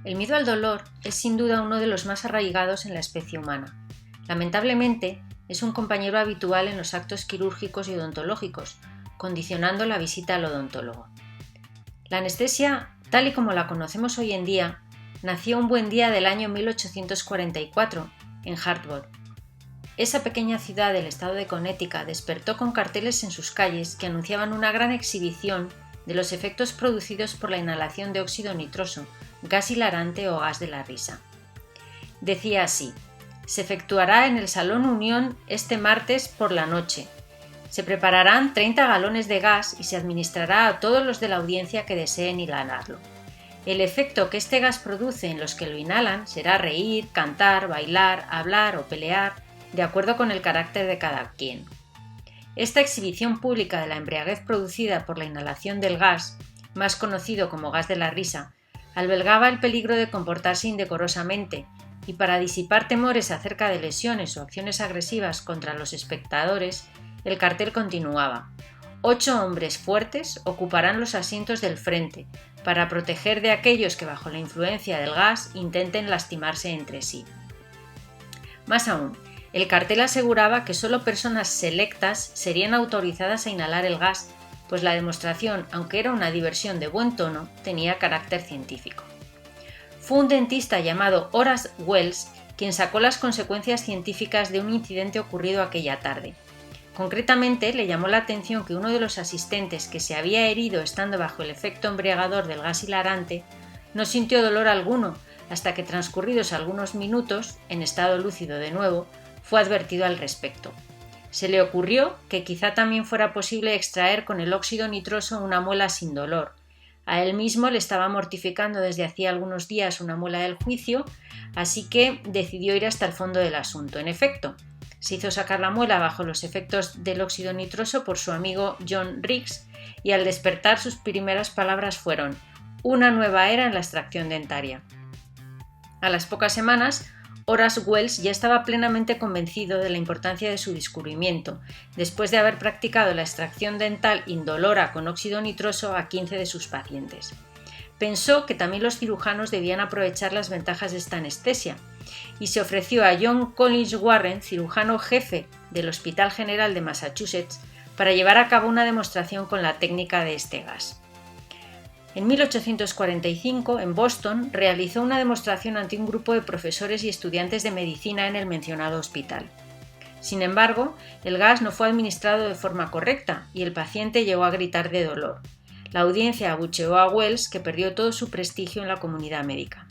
El miedo al dolor es sin duda uno de los más arraigados en la especie humana. Lamentablemente, es un compañero habitual en los actos quirúrgicos y odontológicos, condicionando la visita al odontólogo. La anestesia, tal y como la conocemos hoy en día, nació un buen día del año 1844 en Hartford. Esa pequeña ciudad del estado de Connecticut despertó con carteles en sus calles que anunciaban una gran exhibición de los efectos producidos por la inhalación de óxido nitroso, gas hilarante o gas de la risa. Decía así: se efectuará en el Salón Unión este martes por la noche. Se prepararán 30 galones de gas y se administrará a todos los de la audiencia que deseen inhalarlo. El efecto que este gas produce en los que lo inhalan será reír, cantar, bailar, hablar o pelear, de acuerdo con el carácter de cada quien. Esta exhibición pública de la embriaguez producida por la inhalación del gas, más conocido como gas de la risa, albergaba el peligro de comportarse indecorosamente, y para disipar temores acerca de lesiones o acciones agresivas contra los espectadores, el cartel continuaba: 8 hombres fuertes ocuparán los asientos del frente, para proteger de aquellos que bajo la influencia del gas intenten lastimarse entre sí. Más aún, el cartel aseguraba que solo personas selectas serían autorizadas a inhalar el gas, pues la demostración, aunque era una diversión de buen tono, tenía carácter científico. Fue un dentista llamado Horace Wells quien sacó las consecuencias científicas de un incidente ocurrido aquella tarde. Concretamente, le llamó la atención que uno de los asistentes que se había herido estando bajo el efecto embriagador del gas hilarante no sintió dolor alguno hasta que, transcurridos algunos minutos, en estado lúcido de nuevo, fue advertido al respecto. Se le ocurrió que quizá también fuera posible extraer con el óxido nitroso una muela sin dolor. A él mismo le estaba mortificando desde hacía algunos días una muela del juicio, así que decidió ir hasta el fondo del asunto. En efecto, se hizo sacar la muela bajo los efectos del óxido nitroso por su amigo John Riggs, y al despertar sus primeras palabras fueron: «una nueva era en la extracción dentaria». A las pocas semanas, Horace Wells ya estaba plenamente convencido de la importancia de su descubrimiento, después de haber practicado la extracción dental indolora con óxido nitroso a 15 de sus pacientes. Pensó que también los cirujanos debían aprovechar las ventajas de esta anestesia, y se ofreció a John Collins Warren, cirujano jefe del Hospital General de Massachusetts, para llevar a cabo una demostración con la técnica de este gas. En 1845, en Boston, realizó una demostración ante un grupo de profesores y estudiantes de medicina en el mencionado hospital. Sin embargo, el gas no fue administrado de forma correcta y el paciente llegó a gritar de dolor. La audiencia abucheó a Wells, que perdió todo su prestigio en la comunidad médica.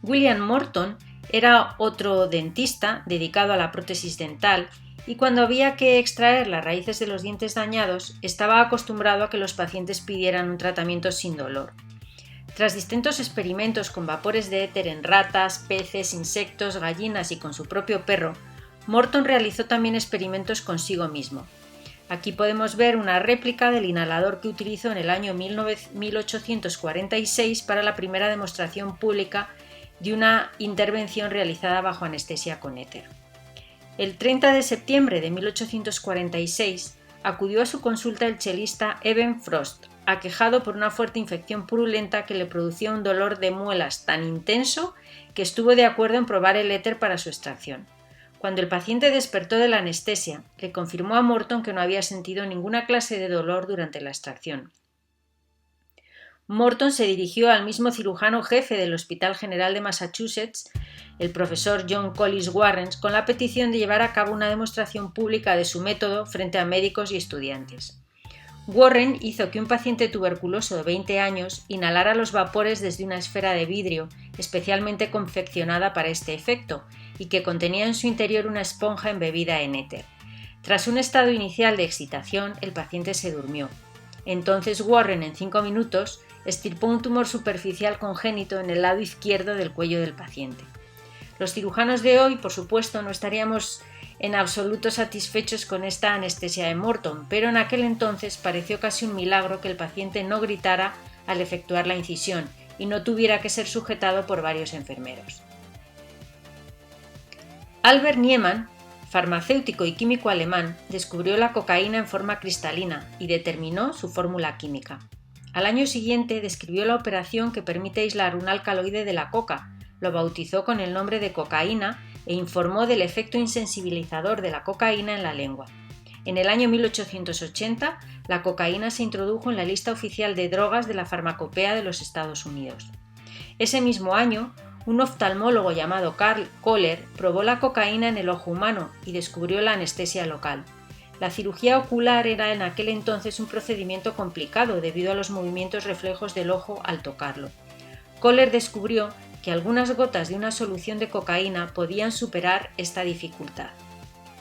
William Morton era otro dentista dedicado a la prótesis dental, y cuando había que extraer las raíces de los dientes dañados, estaba acostumbrado a que los pacientes pidieran un tratamiento sin dolor. Tras distintos experimentos con vapores de éter en ratas, peces, insectos, gallinas y con su propio perro, Morton realizó también experimentos consigo mismo. Aquí podemos ver una réplica del inhalador que utilizó en el año 1846 para la primera demostración pública de una intervención realizada bajo anestesia con éter. El 30 de septiembre de 1846 acudió a su consulta el chelista Eben Frost, aquejado por una fuerte infección purulenta que le producía un dolor de muelas tan intenso que estuvo de acuerdo en probar el éter para su extracción. Cuando el paciente despertó de la anestesia, le confirmó a Morton que no había sentido ninguna clase de dolor durante la extracción. Morton se dirigió al mismo cirujano jefe del Hospital General de Massachusetts, el profesor John Collins Warren, con la petición de llevar a cabo una demostración pública de su método frente a médicos y estudiantes. Warren hizo que un paciente tuberculoso de 20 años inhalara los vapores desde una esfera de vidrio especialmente confeccionada para este efecto y que contenía en su interior una esponja embebida en éter. Tras un estado inicial de excitación, el paciente se durmió. Entonces Warren, en 5 minutos, extirpó un tumor superficial congénito en el lado izquierdo del cuello del paciente. Los cirujanos de hoy, por supuesto, no estaríamos en absoluto satisfechos con esta anestesia de Morton, pero en aquel entonces pareció casi un milagro que el paciente no gritara al efectuar la incisión y no tuviera que ser sujetado por varios enfermeros. Albert Niemann, farmacéutico y químico alemán, descubrió la cocaína en forma cristalina y determinó su fórmula química. Al año siguiente describió la operación que permite aislar un alcaloide de la coca, lo bautizó con el nombre de cocaína e informó del efecto insensibilizador de la cocaína en la lengua. En el año 1880, la cocaína se introdujo en la lista oficial de drogas de la farmacopea de los Estados Unidos. Ese mismo año, un oftalmólogo llamado Karl Kohler probó la cocaína en el ojo humano y descubrió la anestesia local. La cirugía ocular era en aquel entonces un procedimiento complicado debido a los movimientos reflejos del ojo al tocarlo. Kohler descubrió que algunas gotas de una solución de cocaína podían superar esta dificultad.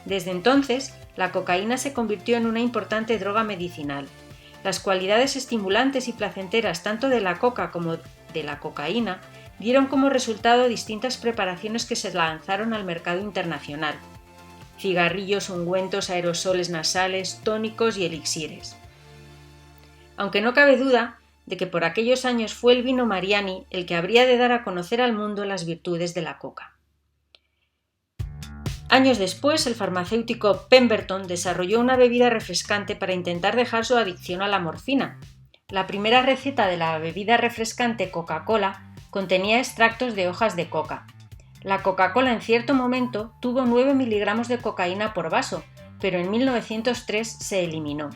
Desde entonces, la cocaína se convirtió en una importante droga medicinal. Las cualidades estimulantes y placenteras tanto de la coca como de la cocaína dieron como resultado distintas preparaciones que se lanzaron al mercado internacional: cigarrillos, ungüentos, aerosoles nasales, tónicos y elixires. Aunque no cabe duda de que por aquellos años fue el vino Mariani el que habría de dar a conocer al mundo las virtudes de la coca. Años después, el farmacéutico Pemberton desarrolló una bebida refrescante para intentar dejar su adicción a la morfina. La primera receta de la bebida refrescante Coca-Cola contenía extractos de hojas de coca. La Coca-Cola en cierto momento tuvo 9 miligramos de cocaína por vaso, pero en 1903 se eliminó.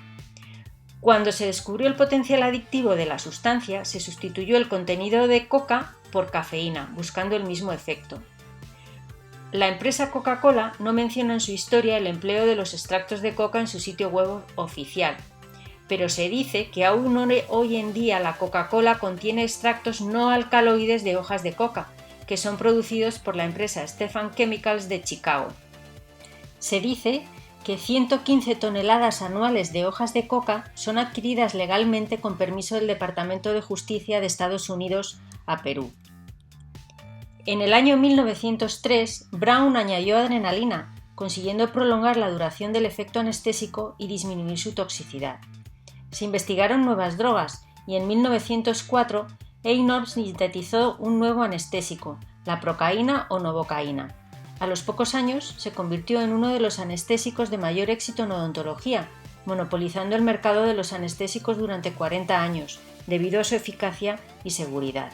Cuando se descubrió el potencial adictivo de la sustancia, se sustituyó el contenido de coca por cafeína, buscando el mismo efecto. La empresa Coca-Cola no menciona en su historia el empleo de los extractos de coca en su sitio web oficial, pero se dice que aún hoy en día la Coca-Cola contiene extractos no alcaloides de hojas de coca, que son producidos por la empresa Stefan Chemicals de Chicago. Se dice que 115 toneladas anuales de hojas de coca son adquiridas legalmente con permiso del Departamento de Justicia de Estados Unidos a Perú. En el año 1903, Brown añadió adrenalina, consiguiendo prolongar la duración del efecto anestésico y disminuir su toxicidad. Se investigaron nuevas drogas y en 1904 Eynor sintetizó un nuevo anestésico, la procaína o novocaína. A los pocos años se convirtió en uno de los anestésicos de mayor éxito en odontología, monopolizando el mercado de los anestésicos durante 40 años, debido a su eficacia y seguridad.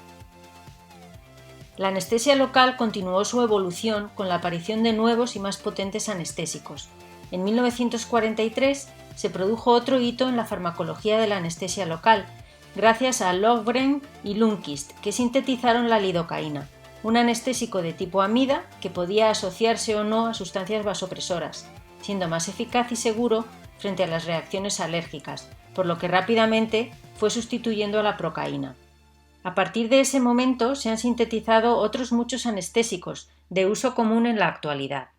La anestesia local continuó su evolución con la aparición de nuevos y más potentes anestésicos. En 1943 se produjo otro hito en la farmacología de la anestesia local, gracias a Löfgren y Lundquist, que sintetizaron la lidocaína, un anestésico de tipo amida que podía asociarse o no a sustancias vasopresoras, siendo más eficaz y seguro frente a las reacciones alérgicas, por lo que rápidamente fue sustituyendo a la procaína. A partir de ese momento se han sintetizado otros muchos anestésicos de uso común en la actualidad.